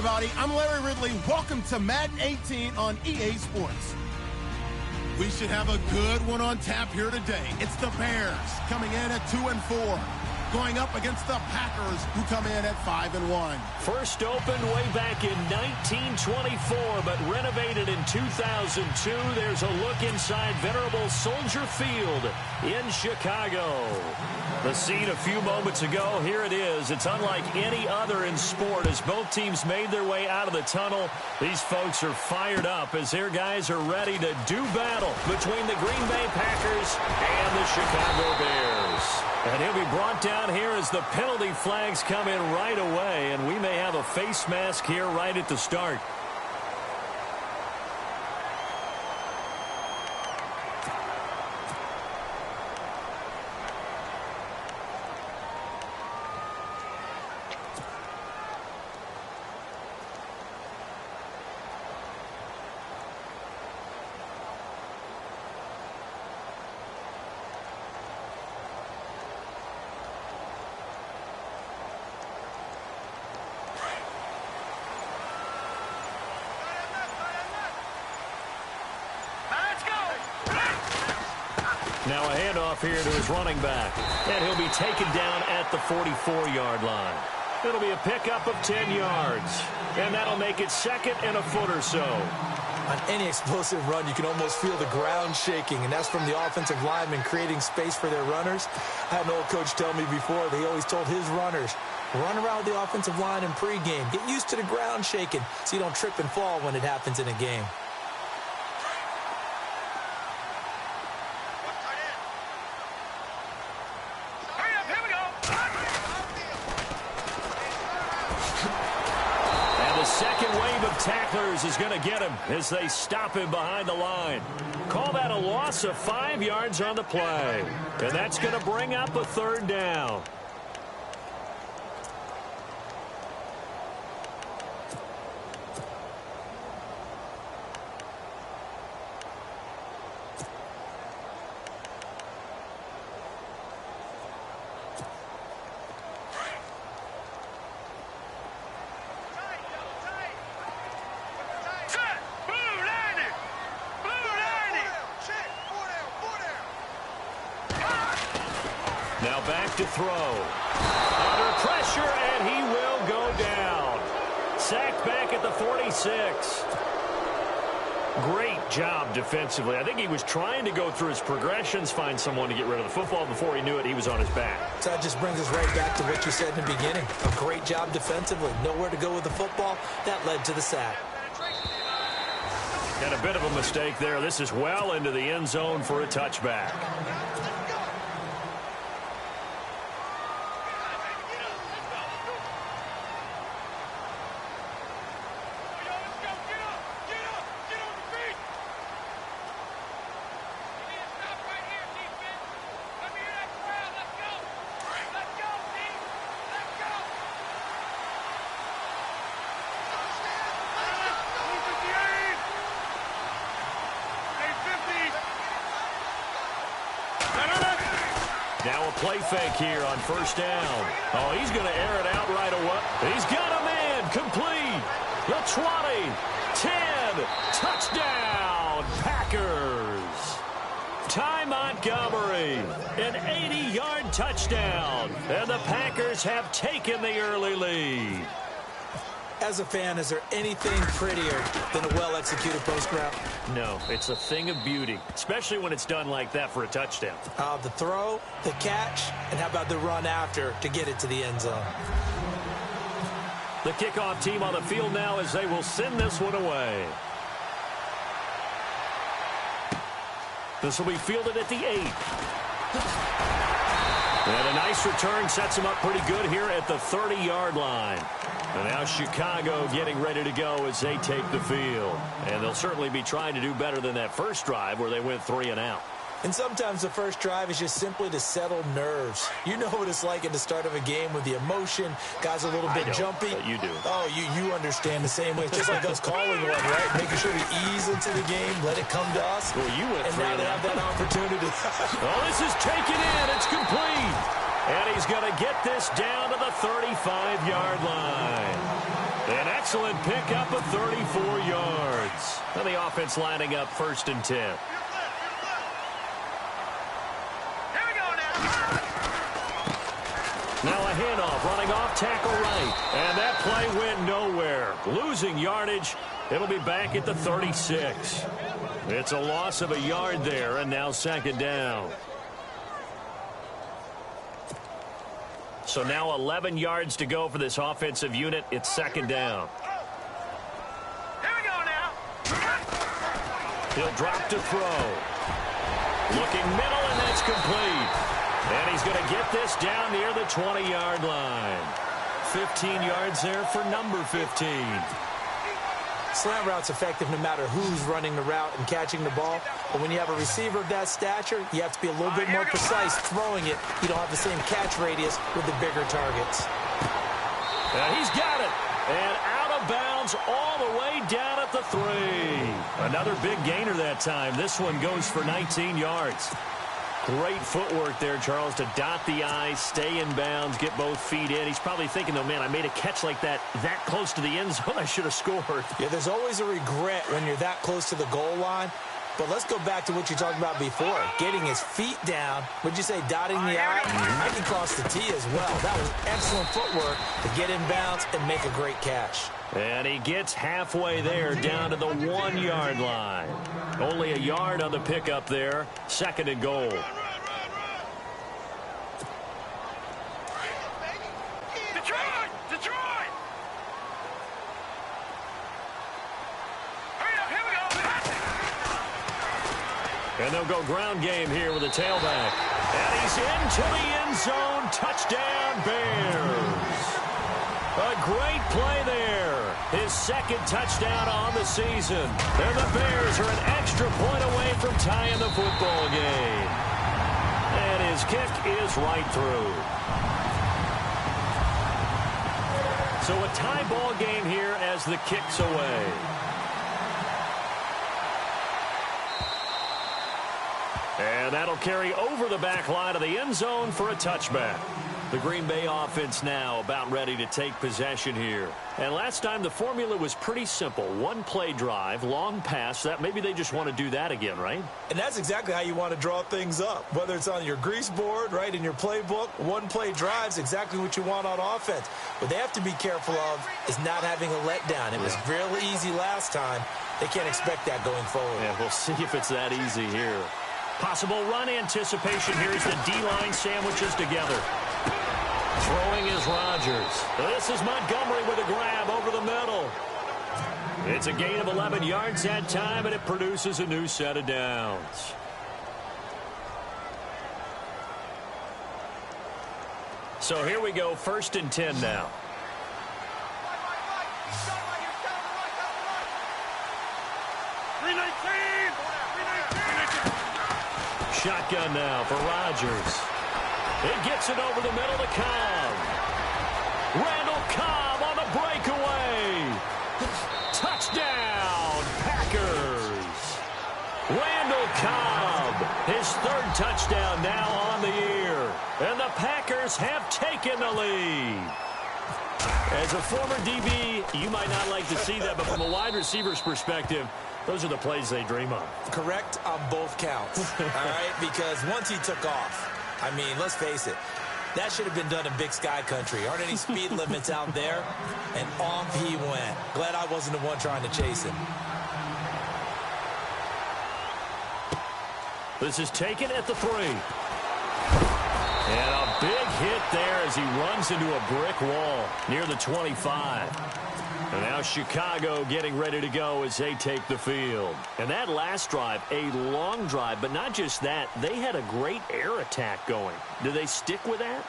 everybody. I'm Larry Ridley. Welcome to Madden 18 on EA Sports. We should have a good one on tap here today. It's the Bears coming in at 2-4, going up against the Packers, who come in at 5-1. First opened way back in 1924, but renovated in 2002. There's a look inside venerable Soldier Field in Chicago. The scene a few moments ago, here it is. It's unlike any other in sport as both teams made their way out of the tunnel. These folks are fired up as their guys are ready to do battle between the Green Bay Packers and the Chicago Bears. And he'll be brought down here as the penalty flags come in right away, and we may have a face mask here right at the start. Now a handoff here to his running back. And he'll be taken down at the 44-yard line. It'll be a pickup of 10 yards. And that'll make it second and a foot or so. On any explosive run, you can almost feel the ground shaking, and that's from the offensive linemen creating space for their runners. I had an old coach tell me before, they always told his runners, run around the offensive line in pregame. Get used to the ground shaking so you don't trip and fall when it happens in a game. Tacklers is going to get him as they stop him behind the line. Call that a loss of 5 yards on the play. And that's going to bring up a third down. Now back to throw. Under pressure, and he will go down. Sacked back at the 46. Great job defensively. I think he was trying to go through his progressions, find someone to get rid of the football. Before he knew it, he was on his back. So that just brings us right back to what you said in the beginning. A great job defensively. Nowhere to go with the football. That led to the sack. And a bit of a mistake there. This is well into the end zone for a touchback. Now a play fake here on first down. Oh, he's going to air it out right away. He's got a man complete. The 20, 10, touchdown, Packers. Ty Montgomery, an 80-yard touchdown. And the Packers have taken the early lead. As a fan, is there anything prettier than a well-executed post route? No, it's a thing of beauty, especially when it's done like that for a touchdown. The throw, the catch, and how about the run after to get it to the end zone? The kickoff team on the field now as they will send this one away. This will be fielded at the 8. And a nice return sets them up pretty good here at the 30-yard line. And now Chicago getting ready to go as they take the field. And they'll certainly be trying to do better than that first drive where they went 3 and out. And sometimes the first drive is just simply to settle nerves. You know what it's like at the start of a game with the emotion. Guys a little bit jumpy. But you do. Oh, you understand the same way. It's just like us calling one, right? Making sure we ease into the game, let it come to us. Well, you went and now they have that opportunity. Oh, this is taken in. It's complete. And he's going to get this down to the 35-yard line. An excellent pickup of 34 yards. And the offense lining up 1st and 10. Now a handoff, running off tackle right. And that play went nowhere. Losing yardage. It'll be back at the 36. It's a loss of a yard there, and now 2nd down. So now 11 yards to go for this offensive unit. It's 2nd down. Here we go now. He'll drop to throw. Looking middle, and that's complete. And he's going to get this down near the 20-yard line. 15 yards there for number 15. Slant route's effective no matter who's running the route and catching the ball. But when you have a receiver of that stature, you have to be a little bit more precise throwing it. You don't have the same catch radius with the bigger targets. He's got it. And out of bounds all the way down at the 3. Another big gainer that time. This one goes for 19 yards. Great footwork there, Charles, to dot the I, stay in bounds, get both feet in. He's probably thinking, though, man, I made a catch like that close to the end zone. I should have scored. Yeah, there's always a regret when you're that close to the goal line. But let's go back to what you talked about before. Getting his feet down. Would you say dotting the I? I can cross the T as well. That was excellent footwork to get in bounds and make a great catch. And he gets halfway there down to the 1-yard line. Only a yard on the pickup there. 2nd and goal. Detroit! Hurry up, here we go. And they'll go ground game here with a tailback. And he's into the end zone. Touchdown, Bears. A great play there. His 2nd touchdown on the season. And the Bears are an extra point away from tying the football game. And his kick is right through. So a tie ball game here as the kick's away. And that'll carry over the back line of the end zone for a touchback. The Green Bay offense now about ready to take possession here. And last time the formula was pretty simple. 1-play drive, long pass. That maybe they just want to do that again, right? And that's exactly how you want to draw things up. Whether it's on your grease board, right, in your playbook, 1-play drive's exactly what you want on offense. What they have to be careful of is not having a letdown. It was real easy last time. They can't expect that going forward. Yeah, we'll see if it's that easy here. Possible run anticipation here as the D-line sandwiches together. Throwing is Rodgers. This is Montgomery with a grab over the middle. It's a gain of 11 yards that time, and it produces a new set of downs. So here we go, 1st and 10 now. Shotgun now for Rodgers. It gets it over the middle to Cobb. Randall Cobb on the breakaway. Touchdown, Packers. Randall Cobb, his 3rd touchdown now on the year. And the Packers have taken the lead. As a former DB, you might not like to see that, but from a wide receiver's perspective, those are the plays they dream of. Correct on both counts, all right? Because once he took off, I mean, let's face it, that should have been done in Big Sky country. Aren't any speed limits out there? And off he went. Glad I wasn't the one trying to chase him. This is taken at the 3. And a big hit there as he runs into a brick wall near the 25. And now Chicago getting ready to go as they take the field. And that last drive, a long drive, but not just that. They had a great air attack going. Do they stick with that?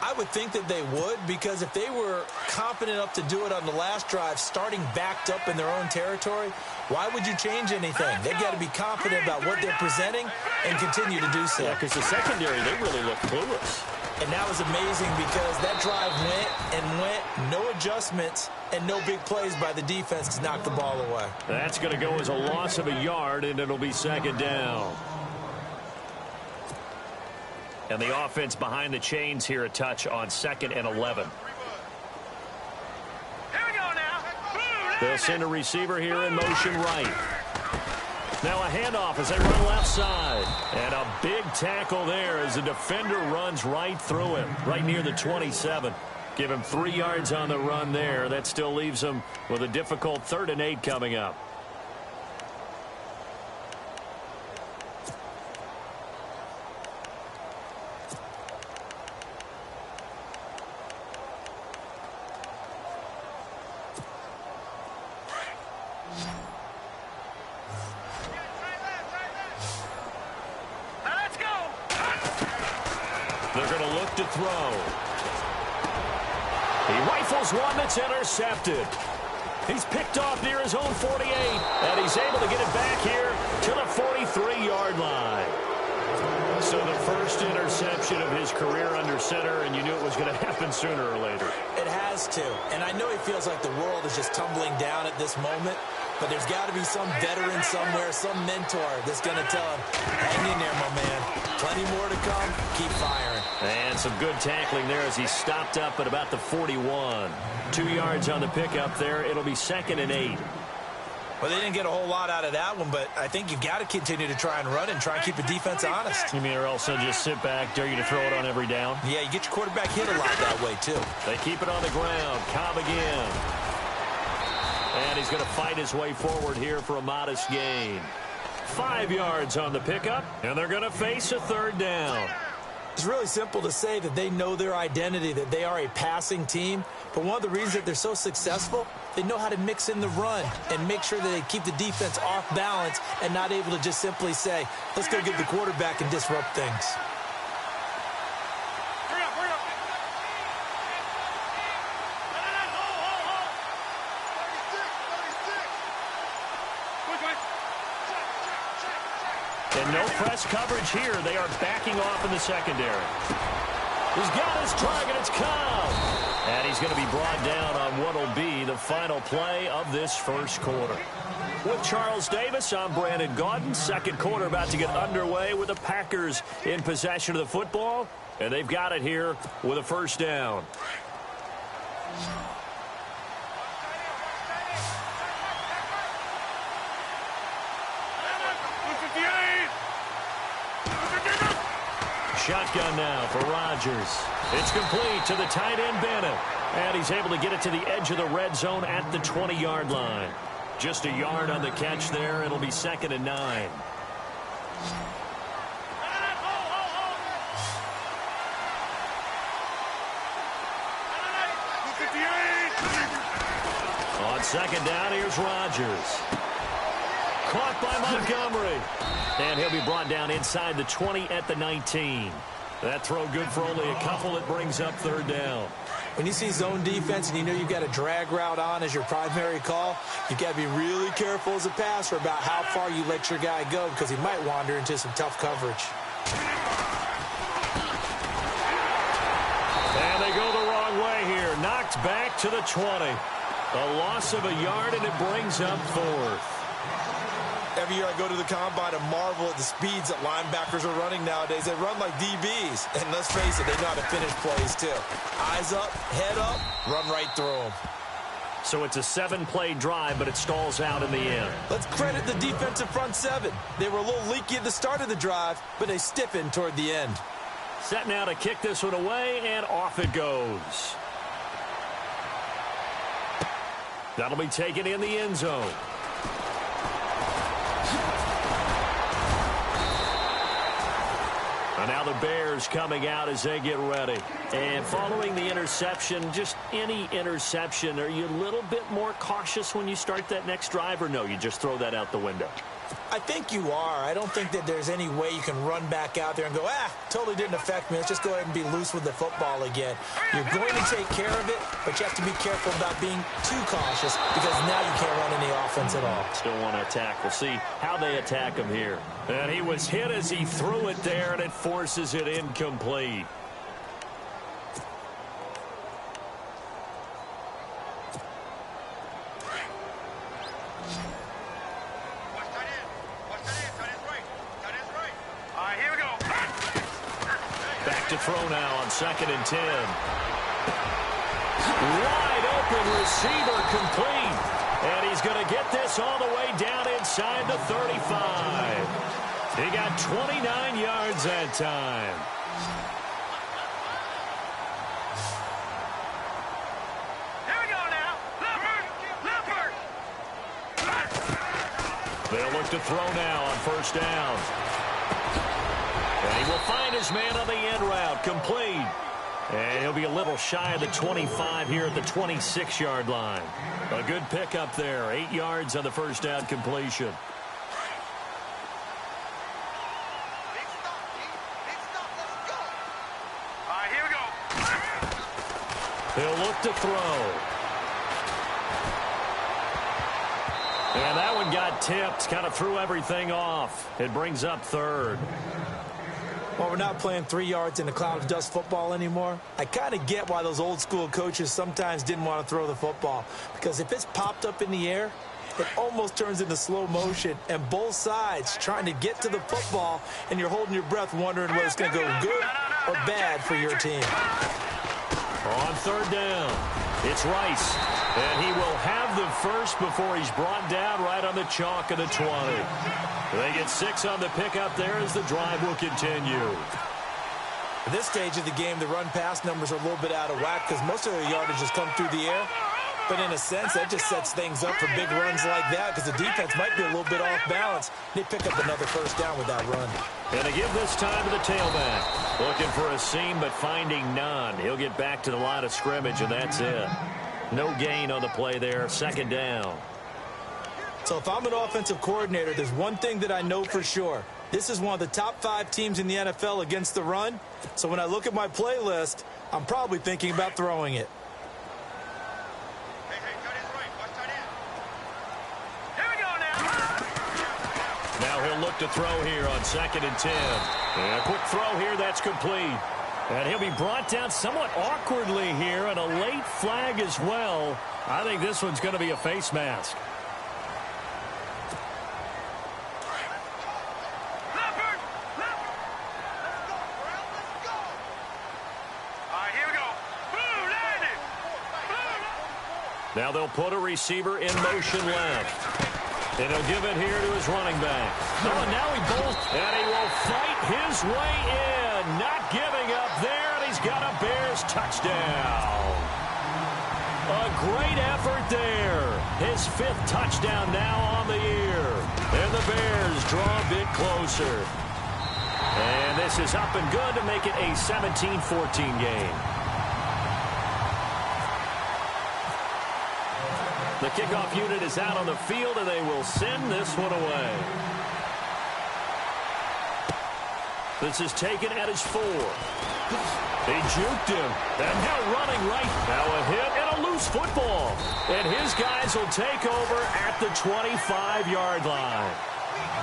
I would think that they would, because if they were confident enough to do it on the last drive, starting backed up in their own territory, why would you change anything? They've got to be confident about what they're presenting and continue to do so. Yeah, because the secondary, they really look clueless. And that was amazing because that drive went and went, no adjustments, and no big plays by the defense to knock the ball away. That's going to go as a loss of a yard, and it'll be 2nd down. And the offense behind the chains here a touch on 2nd and 11. Here we go now. They'll send a receiver here in motion right. Now a handoff as they run left side. And a big tackle there as the defender runs right through him, right near the 27. Give him 3 yards on the run there. That still leaves him with a difficult 3rd and 8 coming up. They're going to look to throw. He rifles one that's intercepted. He's picked off near his own 48, and he's able to get it back here to the 43-yard line. So the first interception of his career under center, and you knew it was going to happen sooner or later. It has to, and I know he feels like the world is just tumbling down at this moment, but there's got to be some veteran somewhere, some mentor that's going to tell him, hang in there, my man. Plenty more to come. Keep firing. And some good tackling there as he stopped up at about the 41. 2 yards on the pickup there. It'll be 2nd and 8. Well, they didn't get a whole lot out of that one, but I think you've got to continue to try and run and try and keep the defense honest. You mean or else they'll just sit back, dare you to throw it on every down? Yeah, you get your quarterback hit a lot that way, too. They keep it on the ground. Cobb again. And he's going to fight his way forward here for a modest gain. 5 yards on the pickup, and they're going to face a 3rd down. It's really simple to say that they know their identity, that they are a passing team. But one of the reasons that they're so successful, they know how to mix in the run and make sure that they keep the defense off balance and not able to just simply say, let's go get the quarterback and disrupt things. And no press coverage here. They are backing off in the secondary. He's got his target. It's Cobb. And he's going to be brought down on what will be the final play of this first quarter. With Charles Davis, I'm Brandon Gaudin. Second quarter about to get underway with the Packers in possession of the football. And they've got it here with a 1st down. Shotgun now for Rodgers. It's complete to the tight end, Bennett. And he's able to get it to the edge of the red zone at the 20-yard line. Just a yard on the catch there. It'll be 2nd and 9. On 2nd down, here's Rodgers. Caught by Montgomery. And he'll be brought down inside the 20 at the 19. That throw good for only a couple. It brings up 3rd down. When you see zone defense and you know you've got a drag route on as your primary call, you've got to be really careful as a passer about how far you let your guy go because he might wander into some tough coverage. And they go the wrong way here. Knocked back to the 20. A loss of a yard, and it brings up 4th. Every year I go to the combine and marvel at the speeds that linebackers are running nowadays. They run like DBs. And let's face it, they know how to finish plays too. Eyes up, head up, run right through them. So it's a 7-play drive, but it stalls out in the end. Let's credit the defensive front 7. They were a little leaky at the start of the drive, but they stiffened toward the end. Set now to kick this one away, and off it goes. That'll be taken in the end zone. And now the Bears coming out as they get ready. And following the interception, just any interception, are you a little bit more cautious when you start that next drive, or no, you just throw that out the window? I think you are. I don't think that there's any way you can run back out there and go, totally didn't affect me. Let's just go ahead and be loose with the football again. You're going to take care of it, but you have to be careful about being too cautious because now you can't run any offense at all. Still want to attack. We'll see how they attack him here. And he was hit as he threw it there, and it forces it incomplete. throw now on 2nd and 10. Wide open receiver complete. And he's going to get this all the way down inside the 35. He got 29 yards that time. Here we go now. Leopard. They'll look to throw now on 1st down. And he will find his man on the end route, complete. And he'll be a little shy of the 25 here at the 26-yard line. A good pickup there, 8 yards on the 1st down completion. All right, here we go. He'll look to throw. And that one got tipped, kind of threw everything off. It brings up 3rd. Well, we're not playing 3 yards in a cloud of dust football anymore. I kind of get why those old school coaches sometimes didn't want to throw the football. Because if it's popped up in the air, it almost turns into slow motion. And both sides trying to get to the football, and you're holding your breath wondering whether it's going to go good or bad for your team. On 3rd down, it's Rice. And he will have the first before he's brought down right on the chalk of the 20. They get 6 on the pickup there as the drive will continue. At this stage of the game, the run-pass numbers are a little bit out of whack because most of their yardage has come through the air. But in a sense, that just sets things up for big runs like that because the defense might be a little bit off balance. They pick up another 1st down with that run. And they give this time to the tailback. Looking for a seam, but finding none. He'll get back to the line of scrimmage, and that's it. No gain on the play there, 2nd down. So if I'm an offensive coordinator, there's one thing that I know for sure. This is one of the top 5 teams in the NFL against the run. So when I look at my playlist, I'm probably thinking about throwing it. Here we go now. Now he'll look to throw here on 2nd and 10. And a quick throw here, that's complete. And he'll be brought down somewhat awkwardly here, and a late flag as well. I think this one's going to be a face mask. Leopard. All right, here we go. Blue landed. Now they'll put a receiver in motion left. And he'll give it here to his running back. Oh, and now he bolts, and he will fight his way in. Not giving up there, and he's got a Bears touchdown. A great effort there. His 5th touchdown now on the year. And the Bears draw a bit closer. And this is up and good to make it a 17-14 game. The kickoff unit is out on the field, and they will send this one away. This is taken at his 4. They juked him. And now running right. Now a hit and a loose football. And his guys will take over at the 25-yard line.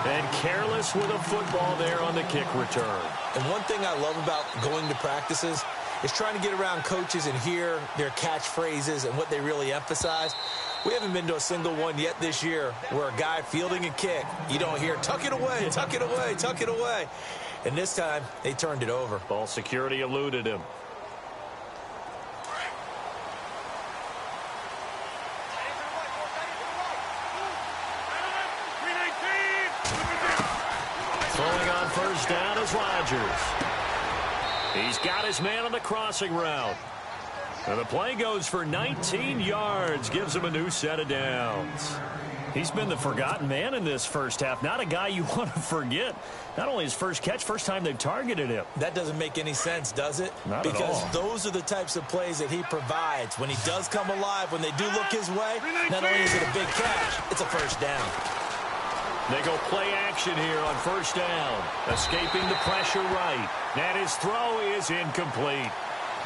And careless with a football there on the kick return. And one thing I love about going to practices is trying to get around coaches and hear their catchphrases and what they really emphasize. We haven't been to a single one yet this year where a guy fielding a kick, you don't hear, tuck it away, tuck it away, tuck it away. And this time, they turned it over. Ball security eluded him. Throwing on 1st down is Rodgers. He's got his man on the crossing route. And the play goes for 19 yards, gives him a new set of downs. He's been the forgotten man in this first half. Not a guy you want to forget. Not only his first catch, first time they've targeted him. That doesn't make any sense, does it? Not at all. Because those are the types of plays that he provides. When he does come alive, when they do look his way, not only is it a big catch, it's a 1st down. They go play action here on 1st down. Escaping the pressure right. And his throw is incomplete.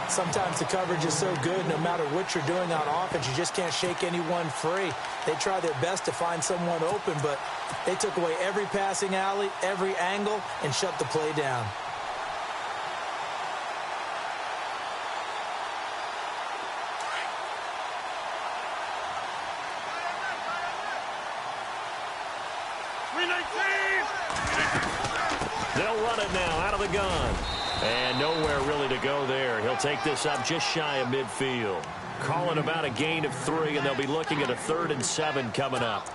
Sometimes the coverage is so good, no matter what you're doing on offense, you just can't shake anyone free. They try their best to find someone open, but they took away every passing alley, every angle, and shut the play down. They'll run it now out of the gun. And nowhere really to go there. He'll take this up just shy of midfield. Calling about a gain of 3, and they'll be looking at a 3rd and 7 coming up.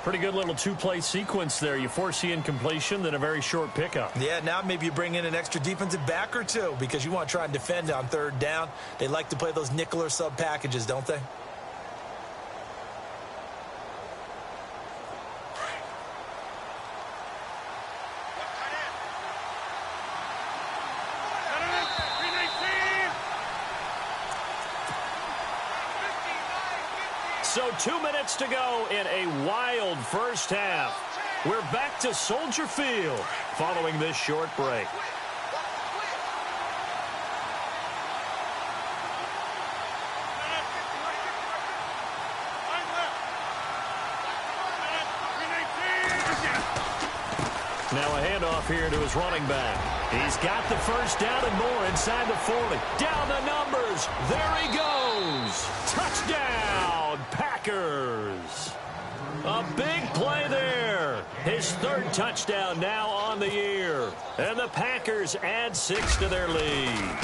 Pretty good little two-play sequence there. You foresee incompletion, then a very short pickup. Yeah, now maybe you bring in an extra defensive back or two because you want to try and defend on 3rd down. They like to play those nickel or sub packages, don't they? So 2 minutes to go in a wild first half. We're back to Soldier Field following this short break. Now a handoff here to his running back. He's got the first down and more inside the 40. Down the numbers. There he goes. Touchdown, Packers. A big play there. His 3rd touchdown now on the year. And the Packers add 6 to their lead.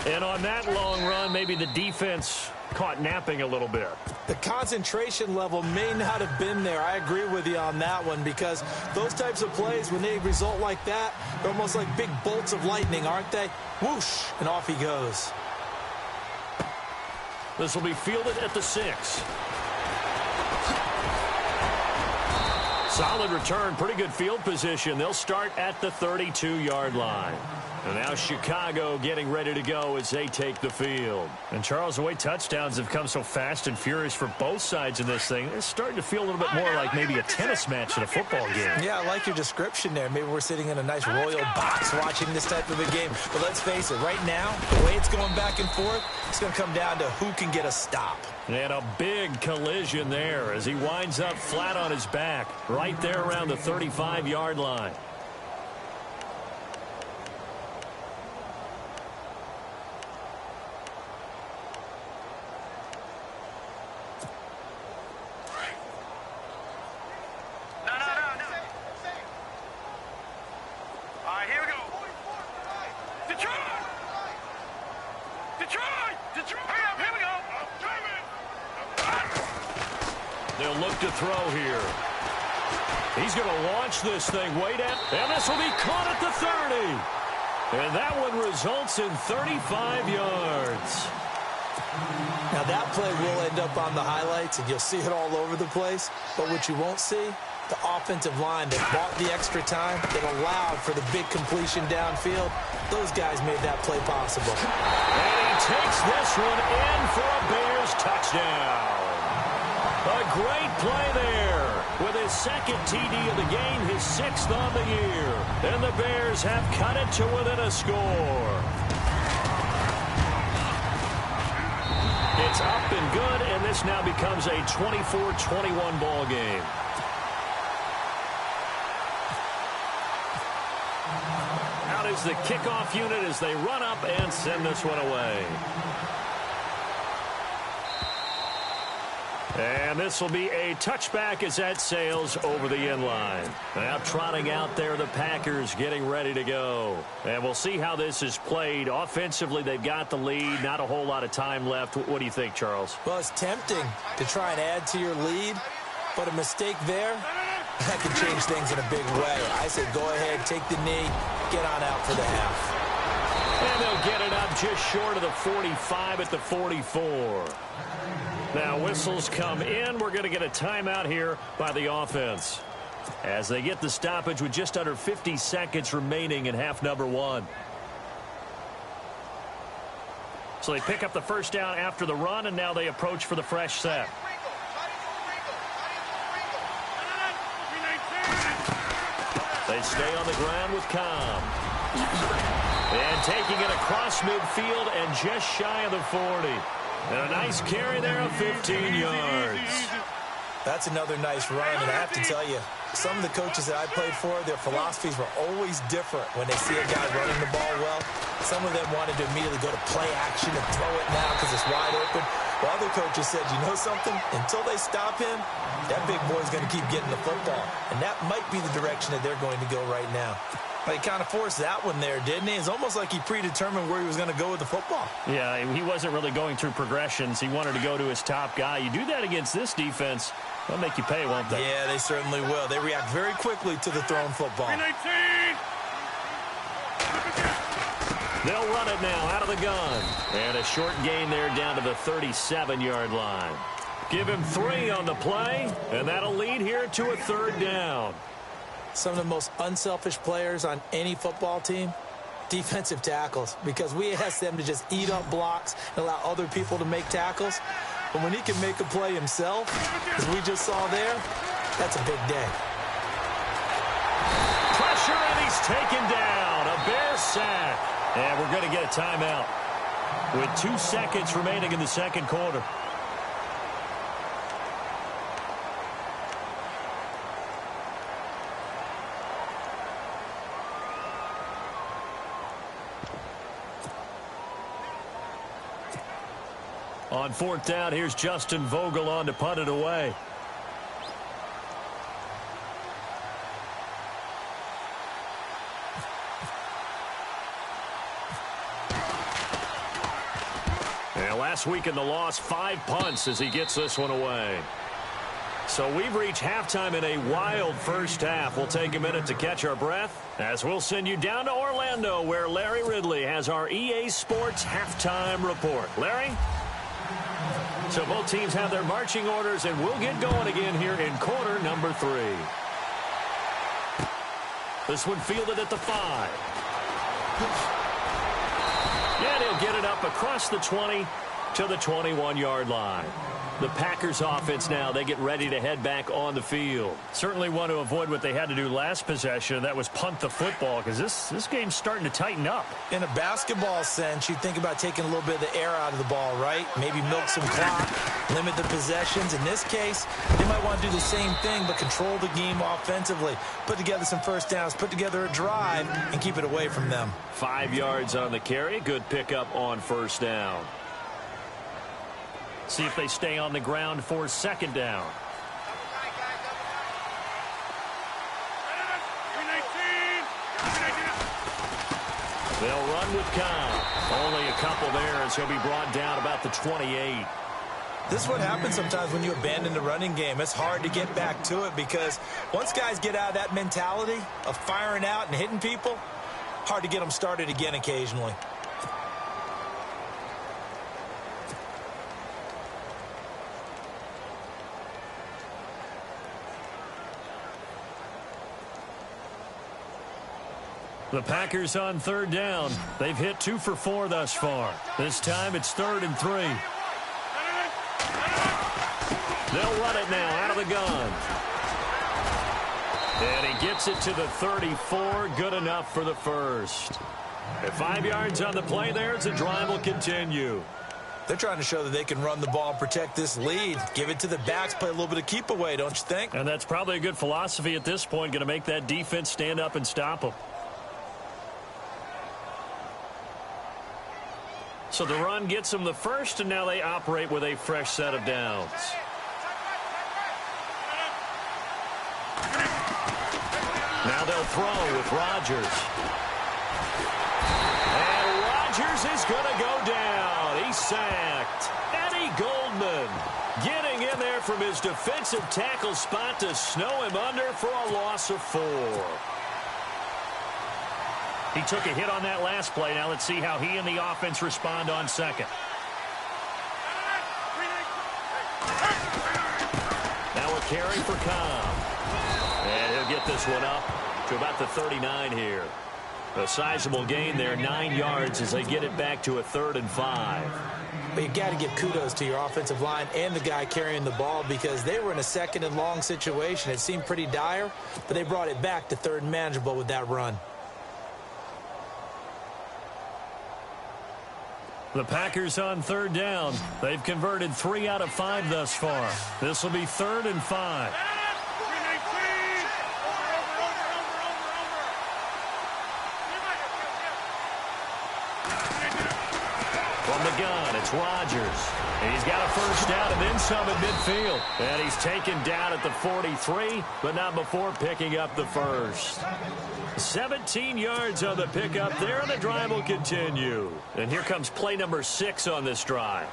And on that long run, maybe the defense caught napping a little bit. The concentration level may not have been there. I agree with you on that one because those types of plays, when they result like that, they're almost like big bolts of lightning, aren't they? Whoosh, and off he goes. This will be fielded at the 6. Solid return, pretty good field position. They'll start at the 32-yard line. And now Chicago getting ready to go as they take the field. And, Charles, the way touchdowns have come so fast and furious for both sides in this thing, it's starting to feel a little bit more like maybe a tennis match in a football game. Yeah, I like your description there. Maybe we're sitting in a nice royal box watching this type of a game. But let's face it, right now, the way it's going back and forth, it's going to come down to who can get a stop. And a big collision there as he winds up flat on his back right there around the 35-yard line. They'll look to throw here. He's going to launch this thing way down. And this will be caught at the 30. And that one results in 35 yards. Now that play will end up on the highlights, and you'll see it all over the place. But what you won't see, the offensive line that bought the extra time, that allowed for the big completion downfield, those guys made that play possible. And he takes this one in for a Bears touchdown. A great play there with his 2nd TD of the game, his 6th on the year. And the Bears have cut it to within a score. It's up and good, and this now becomes a 24-21 ball game. Out is the kickoff unit as they run up and send this one away. And this will be a touchback as that sails over the end line. Now trotting out there, the Packers getting ready to go. And we'll see how this is played. Offensively, they've got the lead. Not a whole lot of time left. What do you think, Charles? Well, it's tempting to try and add to your lead, but a mistake there, that can change things in a big way. I say go ahead, take the knee, get on out for the half. And they'll get it up just short of the 45 at the 44. Now whistles come in. We're going to get a timeout here by the offense as they get the stoppage with just under 50 seconds remaining in half number 1. So they pick up the first down after the run, and now they approach for the fresh set. They stay on the ground with Cobb. And taking it across midfield and just shy of the 40. And a nice carry there of 15 yards. That's another nice run, and I have to tell you, some of the coaches that I played for, their philosophies were always different when they see a guy running the ball well. Some of them wanted to immediately go to play action and throw it now because it's wide open. While other coaches said, you know something? Until they stop him, that big boy's going to keep getting the football. And that might be the direction that they're going to go right now. He kind of forced that one there, didn't he? It's almost like he predetermined where he was going to go with the football. Yeah, he wasn't really going through progressions. He wanted to go to his top guy. You do that against this defense, they'll make you pay, won't they? Yeah, they certainly will. They react very quickly to the thrown football. They'll run it now out of the gun. And a short gain there down to the 37-yard line. Give him 3 on the play, and that'll lead here to a 3rd down. Some of the most unselfish players on any football team, defensive tackles, because we ask them to just eat up blocks and allow other people to make tackles. But when he can make a play himself, as we just saw there, that's a big day. Pressure, and he's taken down. A Bear sack. And we're going to get a timeout with 2 seconds remaining in the second quarter. On 4th down, here's Justin Vogel on to punt it away. And last week in the loss, 5 punts as he gets this one away. So we've reached halftime in a wild first half. We'll take a minute to catch our breath as we'll send you down to Orlando, where Larry Ridley has our EA Sports halftime report. Larry? So both teams have their marching orders, and we'll get going again here in quarter number 3. This one fielded at the 5. And he'll get it up across the 20 to the 21-yard line. The Packers offense now, they get ready to head back on the field. Certainly want to avoid what they had to do last possession. That was punt the football, because this game's starting to tighten up. In a basketball sense, you think about taking a little bit of the air out of the ball, right? Maybe milk some clock, limit the possessions. In this case, they might want to do the same thing, but control the game offensively. Put together some first downs, put together a drive, and keep it away from them. 5 yards on the carry. Good pickup on first down. See if they stay on the ground for 2nd down. They'll run with Cobb. Only a couple there as he'll be brought down about the 28. This is what happens sometimes when you abandon the running game. It's hard to get back to it because once guys get out of that mentality of firing out and hitting people, hard to get them started again occasionally. The Packers on 3rd down. They've hit 2 for 4 thus far. This time it's 3rd and 3. They'll run it now out of the gun. And he gets it to the 34. Good enough for the first. At 5 yards on the play there, the drive will continue. They're trying to show that they can run the ball and protect this lead. Give it to the backs, play a little bit of keep away, don't you think? And that's probably a good philosophy at this point, going to make that defense stand up and stop them. So the run gets them the first, and now they operate with a fresh set of downs. Now they'll throw with Rodgers. And Rodgers is going to go down. He's sacked. Eddie Goldman getting in there from his defensive tackle spot to snow him under for a loss of 4. He took a hit on that last play. Now let's see how he and the offense respond on 2nd. Now a carry for Cobb. And he'll get this one up to about the 39 here. A sizable gain there, 9 yards as they get it back to a 3rd and 5. But you got to give kudos to your offensive line and the guy carrying the ball because they were in a 2nd and long situation. It seemed pretty dire, but they brought it back to 3rd and manageable with that run. The Packers on 3rd down. They've converted 3 out of 5 thus far. This will be 3rd and 5. From the gun, It's Rodgers. He's got a first down and then some at midfield. And he's taken down at the 43, but not before picking up the first. 17 yards on the pickup there, and the drive will continue. And here comes play number 6 on this drive.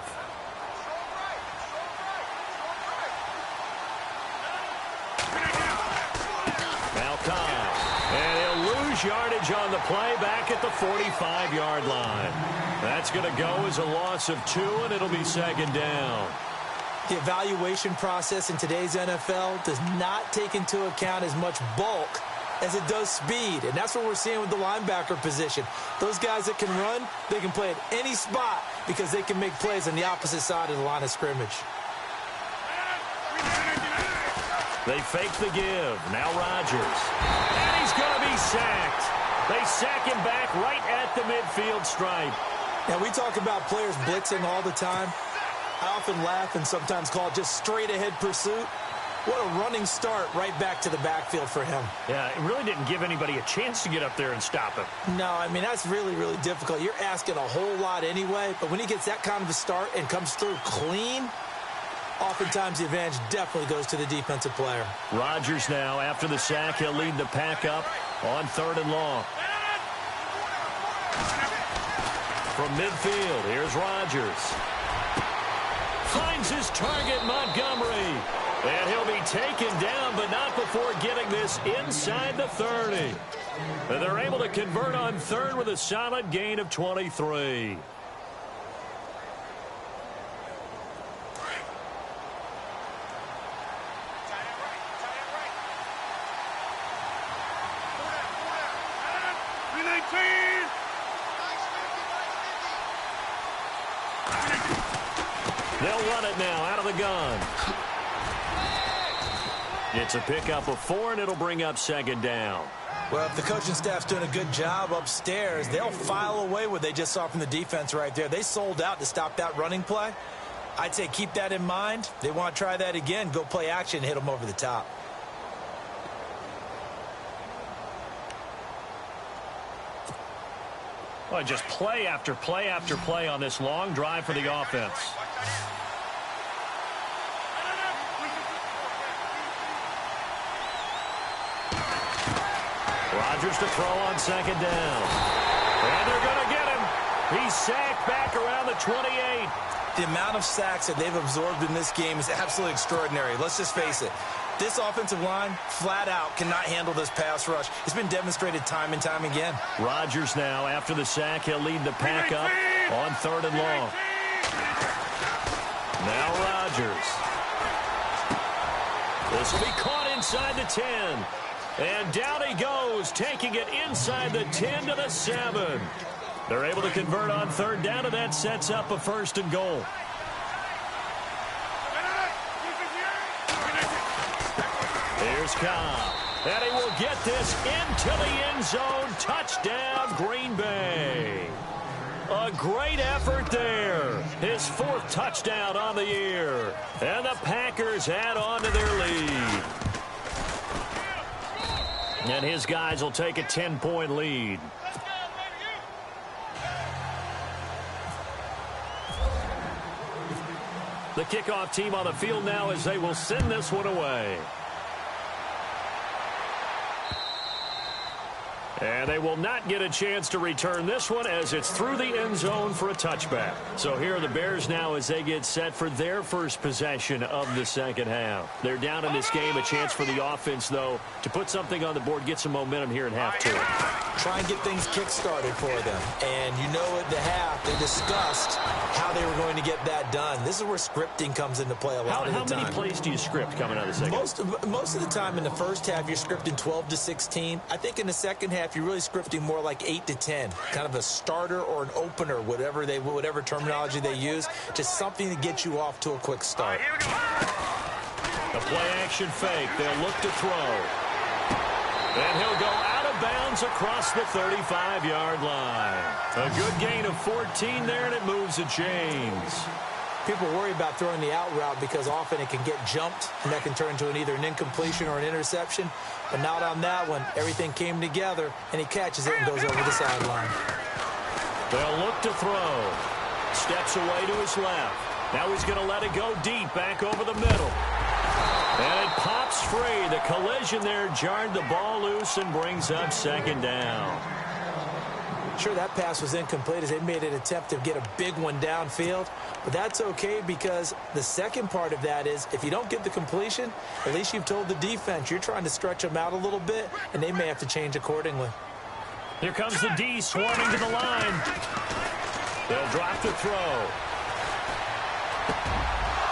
And he'll lose yardage on the play back at the 45-yard line. That's going to go as a loss of 2, and it'll be second down. The evaluation process in today's NFL does not take into account as much bulk as it does speed, and that's what we're seeing with the linebacker position. Those guys that can run, they can play at any spot because they can make plays on the opposite side of the line of scrimmage. They fake the give. Now Rodgers. And he's going to be sacked. They sack him back right at the midfield stripe. Now, we talk about players blitzing all the time. I often laugh and sometimes call it just straight-ahead pursuit. What a running start right back to the backfield for him. Yeah, it really didn't give anybody a chance to get up there and stop him. No, I mean, that's really, really difficult. You're asking a whole lot anyway, but when he gets that kind of a start and comes through clean, oftentimes the advantage definitely goes to the defensive player. Rodgers now, after the sack, he'll lead the pack up on 3rd and long. From midfield, here's Rodgers. Finds his target, Montgomery. And he'll be taken down, but not before getting this inside the 30. And they're able to convert on 3rd with a solid gain of 23. They'll run it now out of the gun. It's a pickup of 4, and it'll bring up second down. Well, if the coaching staff's doing a good job upstairs, they'll file away what they just saw from the defense right there. They sold out to stop that running play. I'd say keep that in mind. They want to try that again. Go play action and hit them over the top. Well, just play after play after play on this long drive for the offense. Rodgers to throw on second down. And they're going to get him. He's sacked back around the 28. The amount of sacks that they've absorbed in this game is absolutely extraordinary. Let's just face it. This offensive line, flat out, cannot handle this pass rush. It's been demonstrated time and time again. Rodgers now, after the sack, he'll lead the pack up on 3rd and long. Now Rodgers. This will be caught inside the 10. And down he goes, taking it inside the 10 to the 7. They're able to convert on 3rd down, and that sets up a 1st and goal. Here's Cobb. And he will get this into the end zone. Touchdown, Green Bay. A great effort there. His 4th touchdown on the year. And the Packers add on to their lead. And his guys will take a 10-point lead. The kickoff team on the field now as they will send this one away. And they will not get a chance to return this one as it's through the end zone for a touchback. So here are the Bears now as they get set for their first possession of the second half. They're down in this game. A chance for the offense, though, to put something on the board, get some momentum here in half 2. Try and get things kick-started for them. And you know at the half, they discussed how they were going to get that done. This is where scripting comes into play a lot of the time. How many plays do you script coming out of the second half? Most of the time in the first half, you're scripting 12 to 16. I think in the second half, you're really scripting more like 8 to 10. Kind of a starter or an opener, whatever terminology they use. Just something to get you off to a quick start. The play-action fake. They'll look to throw. And he'll go out of bounds across the 35-yard line. A good gain of 14 there, and it moves the chains. People worry about throwing the out route because often it can get jumped, and that can turn into either an incompletion or an interception. But not on that one. Everything came together, and he catches it and goes over the sideline. They'll look to throw. Steps away to his left. Now he's going to let it go deep, back over the middle. And it pops free. The collision there jarred the ball loose and brings up second down. Sure, that pass was incomplete as they made an attempt to get a big one downfield. But that's okay because the second part of that is if you don't get the completion, at least you've told the defense you're trying to stretch them out a little bit, and they may have to change accordingly. Here comes the D swarming to the line. They'll drop the throw.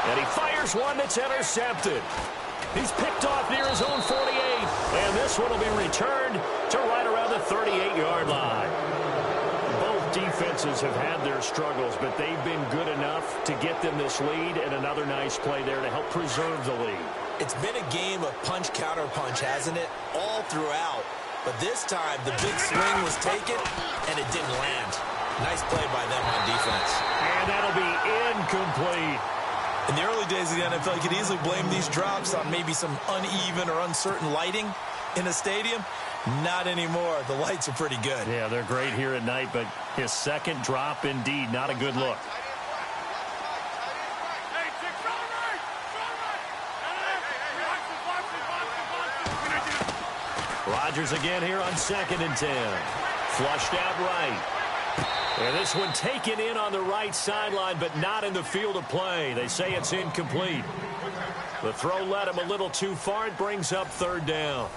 And he fires one that's intercepted. He's picked off near his own 48. And this one will be returned to right around the 38-yard line. Both defenses have had their struggles, but they've been good enough to get them this lead, and another nice play there to help preserve the lead. It's been a game of punch-counter-punch, hasn't it? All throughout. But this time, the big swing was taken, and it didn't land. Nice play by them on defense. And that'll be incomplete. In the early days of the NFL, you could easily blame these drops on maybe some uneven or uncertain lighting in a stadium. Not anymore. The lights are pretty good. Yeah, they're great here at night, but his second drop, indeed, not a good look. Rodgers again here on 2nd and 10. Flushed out right. And this one taken in on the right sideline, but not in the field of play. They say it's incomplete. The throw led him a little too far. It brings up 3rd down.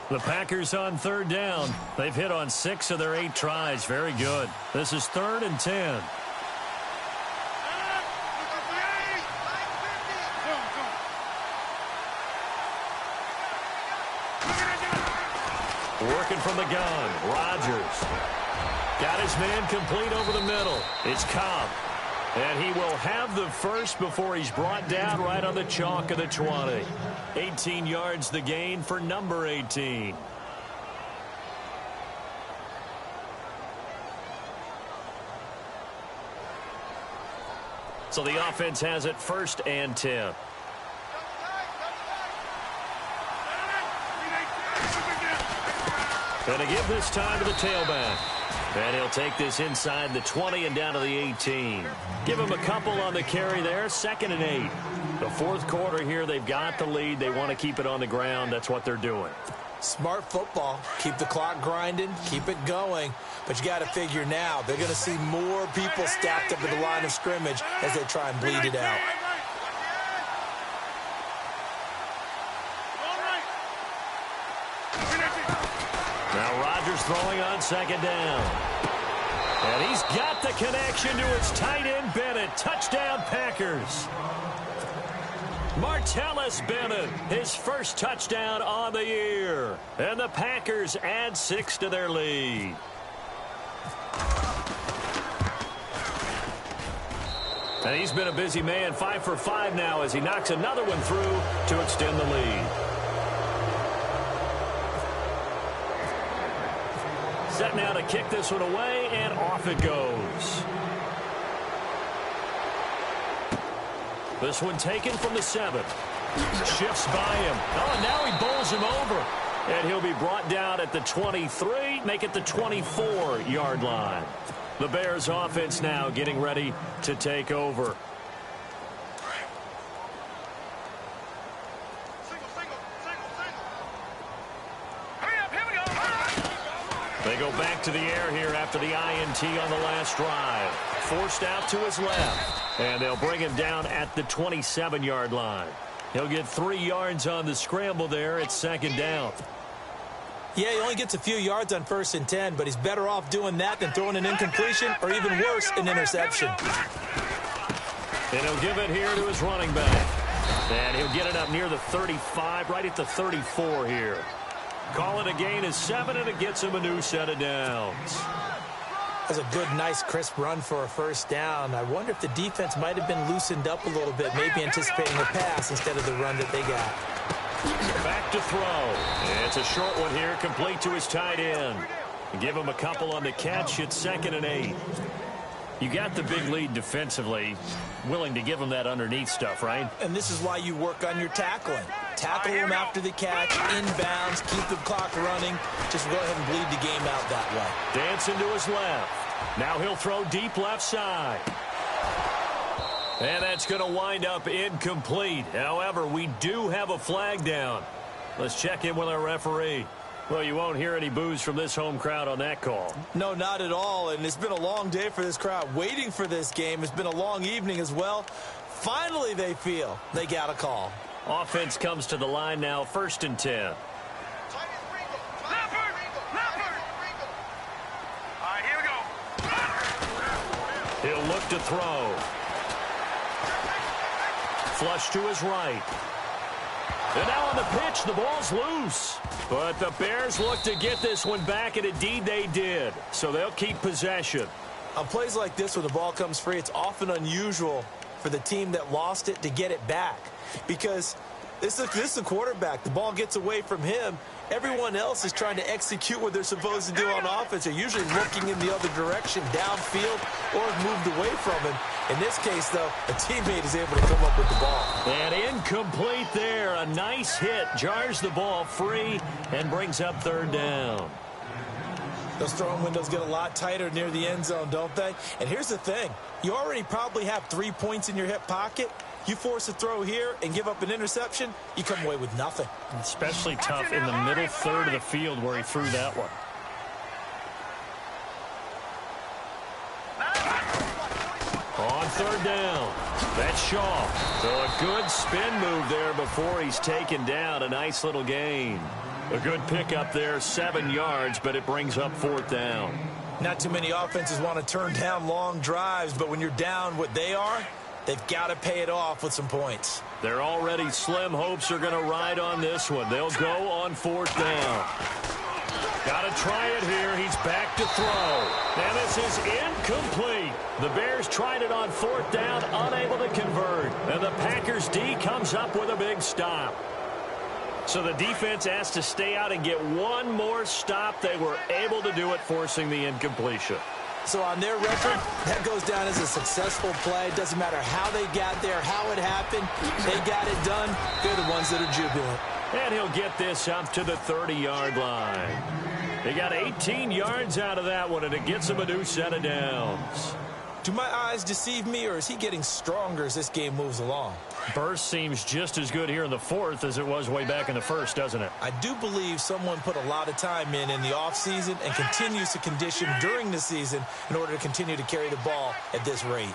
The Packers on 3rd down. They've hit on 6 of their 8 tries. Very good. This is 3rd and 10. Working from the gun. Rodgers. Got his man complete over the middle. It's Cobb. And he will have the first before he's brought down right on the chalk of the 20. 18 yards the gain for number 18. So the offense has it 1st and 10. Going to give this time to the tailback. And he'll take this inside the 20 and down to the 18. Give him a couple on the carry there. 2nd and 8. The 4th quarter here, they've got the lead. They want to keep it on the ground. That's what they're doing. Smart football. Keep the clock grinding. Keep it going. But you got to figure now, they're going to see more people stacked up at the line of scrimmage as they try and bleed it out. Now Rodgers throwing on 2nd down. And he's got the connection to his tight end, Bennett. Touchdown, Packers. Martellus Bennett, his first touchdown on the year. And the Packers add 6 to their lead. And he's been a busy man, 5 for 5 now as he knocks another one through to extend the lead. Set now to kick this one away, and off it goes. This one taken from the 7. Shifts by him. Oh, and now he bowls him over. And he'll be brought down at the 23, make it the 24-yard line. The Bears offense now getting ready to take over. They go back to the air here after the INT on the last drive. Forced out to his left. And they'll bring him down at the 27-yard line. He'll get 3 yards on the scramble there. It's 2nd down. Yeah, he only gets a few yards on 1st and 10, but he's better off doing that than throwing an incompletion or even worse, an interception. And he'll give it here to his running back. And he'll get it up near the 35, right at the 34 here. Call it a gain of 7, and it gets him a new set of downs. That's a good, nice, crisp run for a 1st down. I wonder if the defense might have been loosened up a little bit, maybe anticipating a pass instead of the run that they got. Back to throw. It's a short one here, complete to his tight end. Give him a couple on the catch. It's 2nd and 8. You got the big lead defensively, willing to give them that underneath stuff, right? And this is why you work on your tackling. Tackle them after the catch, inbounds, keep the clock running. Just go ahead and bleed the game out that way. Dancing to his left. Now he'll throw deep left side. And that's going to wind up incomplete. However, we do have a flag down. Let's check in with our referee. Well, you won't hear any boos from this home crowd on that call. No, not at all. And it's been a long day for this crowd waiting for this game. It's been a long evening as well. Finally, they feel they got a call. Offense comes to the line now, 1st and 10. All right, here we go. He'll look to throw. Flush to his right. And now on the pitch, the ball's loose. But the Bears look to get this one back, and indeed they did. So they'll keep possession. On plays like this where the ball comes free, it's often unusual for the team that lost it to get it back. Because this is the quarterback. The ball gets away from him. Everyone else is trying to execute what they're supposed to do on offense. They're usually looking in the other direction, downfield, or moved away from him. In this case, though, a teammate is able to come up with the ball. And incomplete there. A nice hit. Jars the ball free and brings up 3rd down. Those throwing windows get a lot tighter near the end zone, don't they? And here's the thing. You already probably have 3 points in your hip pocket. You force a throw here and give up an interception, you come away with nothing. Especially tough in the middle third of the field where he threw that one. On 3rd down, that's Shaw. So a good spin move there before he's taken down. A nice little gain. A good pickup there, 7 yards, but it brings up 4th down. Not too many offenses want to turn down long drives, but when you're down what they are, they've got to pay it off with some points. They're already slim hopes are going to ride on this one. They'll go on 4th down. Got to try it here. He's back to throw. And this is incomplete. The Bears tried it on 4th down, unable to convert. And the Packers D comes up with a big stop. So the defense has to stay out and get one more stop. They were able to do it, forcing the incompletion. So on their record, that goes down as a successful play. It doesn't matter how they got there, how it happened. They got it done. They're the ones that are jubilant. And he'll get this up to the 30-yard line. They got 18 yards out of that one, and it gets him a new set of downs. Do my eyes deceive me, or is he getting stronger as this game moves along? Burst seems just as good here in the 4th as it was way back in the 1st, doesn't it? I do believe someone put a lot of time in the offseason and continues to condition during the season in order to continue to carry the ball at this rate.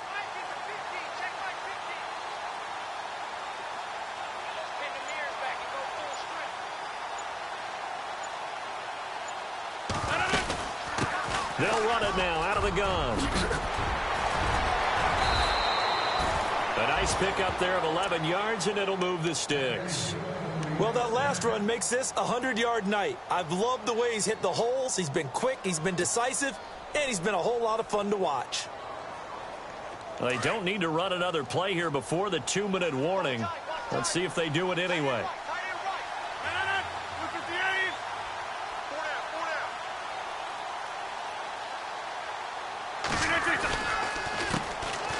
They'll run it now out of the gun. A nice pickup there of 11 yards, and it'll move the sticks. Well, that last run makes this a 100-yard night. I've loved the way he's hit the holes. He's been quick, he's been decisive, and he's been a whole lot of fun to watch. Well, they don't need to run another play here before the 2-minute warning. Let's see if they do it anyway.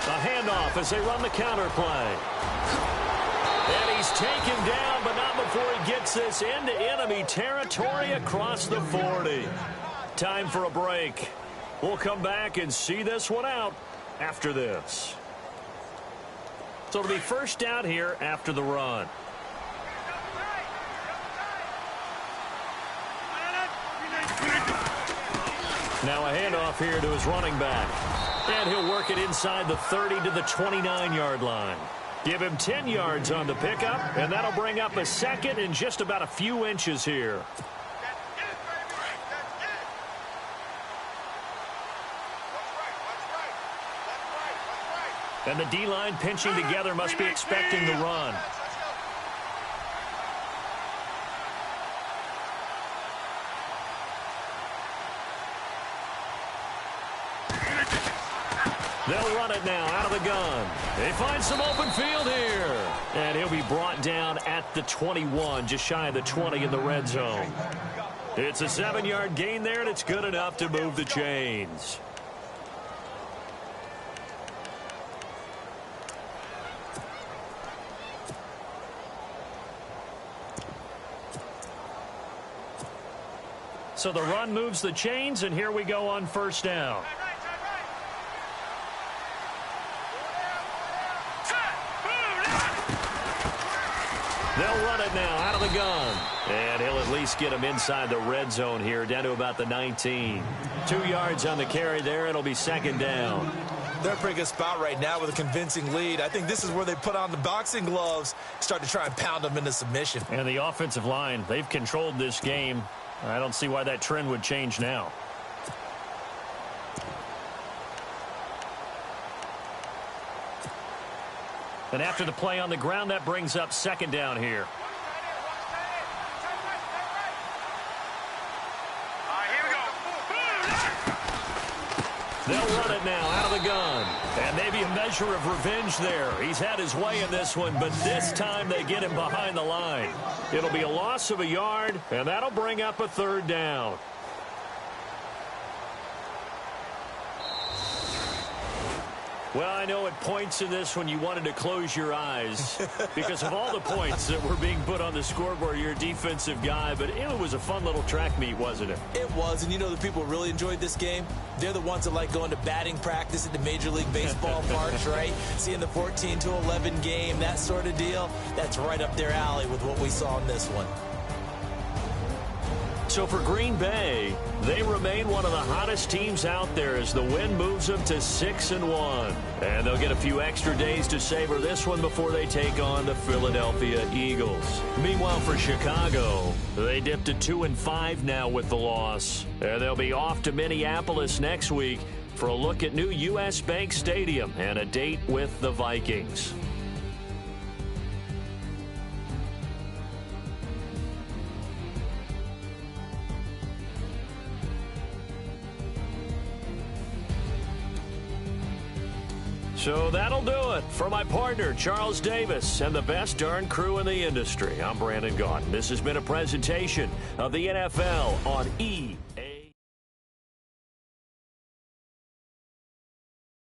A handoff as they run the counter play. And he's taken down, but not before he gets this into enemy territory across the 40. Time for a break. We'll come back and see this one out after this. So it'll be first down here after the run. Now a handoff here to his running back. And he'll work it inside the 30 to the 29-yard line. Give him 10 yards on the pickup, and that'll bring up a second in just about a few inches here. And the D-line pinching together must be expecting the run. They'll run it now out of the gun. They find some open field here. And he'll be brought down at the 21, just shy of the 20 in the red zone. It's a 7-yard gain there, and it's good enough to move the chains. So the run moves the chains, and here we go on first down. They'll run it now out of the gun. And he'll at least get him inside the red zone here, down to about the 19. 2 yards on the carry there. It'll be second down. They're in a pretty good spot right now with a convincing lead. I think this is where they put on the boxing gloves, start to try and pound them into submission. And the offensive line, they've controlled this game. I don't see why that trend would change now. And after the play on the ground, that brings up second down here. They'll run it now out of the gun. And maybe a measure of revenge there. He's had his way in this one, but this time they get him behind the line. It'll be a loss of a yard, and that'll bring up a third down. Well, I know at points in this one you wanted to close your eyes because of all the points that were being put on the scoreboard. You're a defensive guy, but it was a fun little track meet, wasn't it? It was, and you know the people who really enjoyed this game? They're the ones that like going to batting practice at the Major League Baseball parks, right? Seeing the 14-11 game, that sort of deal, that's right up their alley with what we saw in this one. So for Green Bay, they remain one of the hottest teams out there as the win moves them to 6-1. And they'll get a few extra days to savor this one before they take on the Philadelphia Eagles. Meanwhile, for Chicago, they dipped to 2-5 now with the loss. And they'll be off to Minneapolis next week for a look at new U.S. Bank Stadium and a date with the Vikings. So that'll do it. For my partner, Charles Davis, and the best darn crew in the industry, I'm Brandon Gaudin. This has been a presentation of the NFL on E!